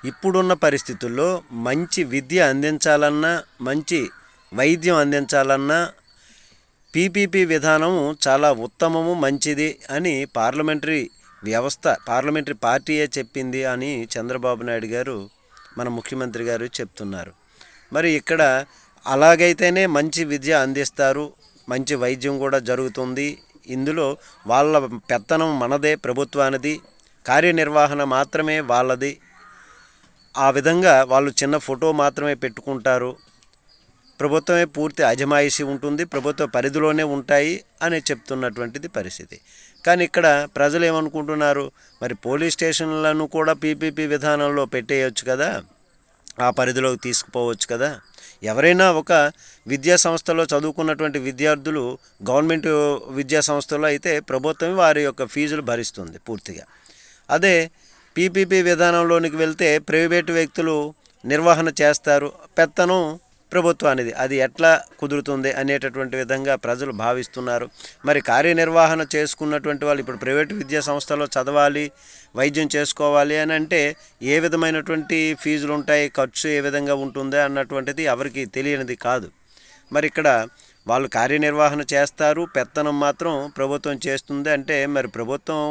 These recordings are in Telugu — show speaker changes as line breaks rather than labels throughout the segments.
ఇప్పుడున్న పరిస్థితుల్లో మంచి విద్య అందించాలన్నా, మంచి వైద్యం అందించాలన్నా పీపీపీ విధానం చాలా ఉత్తమము, మంచిది అని పార్లమెంటరీ పార్టీయే చెప్పింది అని చంద్రబాబు నాయుడు గారు, మన ముఖ్యమంత్రి గారు చెప్తున్నారు. మరి ఇక్కడ అలాగైతేనే మంచి విద్య అందిస్తారు, మంచి వైద్యం కూడా జరుగుతుంది. ఇందులో వాళ్ళ పెత్తనం మనదే, ప్రభుత్వానిది, కార్యనిర్వహణ మాత్రమే వాళ్ళది. ఆ విధంగా వాళ్ళు చిన్న ఫోటో మాత్రమే పెట్టుకుంటారు, ప్రభుత్వమే పూర్తి అజమాయిషీ ఉంటుంది, ప్రభుత్వ పరిధిలోనే ఉంటాయి అని చెప్తున్నటువంటిది పరిస్థితి. కానీ ఇక్కడ ప్రజలు ఏమనుకుంటున్నారు, మరి పోలీస్ స్టేషన్లను కూడా పీపీపీ విధానంలో పెట్టేయచ్చు కదా, ఆ పరిధిలోకి తీసుకుపోవచ్చు కదా. ఎవరైనా ఒక విద్యా సంస్థలో చదువుకున్నటువంటి విద్యార్థులు గవర్నమెంట్ విద్యా సంస్థలో అయితే ప్రభుత్వం వారి యొక్క ఫీజులు భరిస్తుంది పూర్తిగా. అదే పీపీపీ విధానంలోనికి వెళ్తే ప్రైవేటు వ్యక్తులు నిర్వహణ చేస్తారు, పెత్తనం ప్రభుత్వానిది. అది ఎట్లా కుదురుతుంది అనేటటువంటి విధంగా ప్రజలు భావిస్తున్నారు. మరి కార్యనిర్వహణ చేసుకున్నటువంటి వాళ్ళు ఇప్పుడు ప్రైవేటు విద్యా సంస్థలో చదవాలి, వైద్యం చేసుకోవాలి అని అంటే ఏ విధమైనటువంటి ఫీజులు ఉంటాయి, ఖర్చు ఏ విధంగా ఉంటుంది అన్నటువంటిది ఎవరికి తెలియనిది కాదు. మరి ఇక్కడ వాళ్ళు కార్యనిర్వహణ చేస్తారు, పెత్తనం మాత్రం ప్రభుత్వం చేస్తుంది అంటే మరి ప్రభుత్వం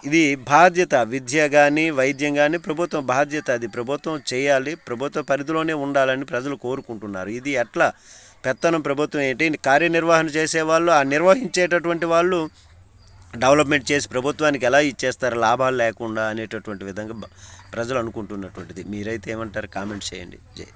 ఇది బాధ్యత, విద్య కానీ వైద్యం కానీ ప్రభుత్వం బాధ్యత, అది ప్రభుత్వం చేయాలి, ప్రభుత్వ పరిధిలోనే ఉండాలని ప్రజలు కోరుకుంటున్నారు. ఇది ఎట్లా పెత్తనం ప్రభుత్వం ఏంటి, కార్యనిర్వహణ చేసేవాళ్ళు, ఆ నిర్వహించేటటువంటి వాళ్ళు డెవలప్మెంట్ చేసి ప్రభుత్వానికి ఎలా ఇచ్చేస్తారు లాభాలు లేకుండా అనేటటువంటి విధంగా ప్రజలు అనుకుంటున్నటువంటిది. మీరైతే ఏమంటారు, కామెంట్ చేయండి. జై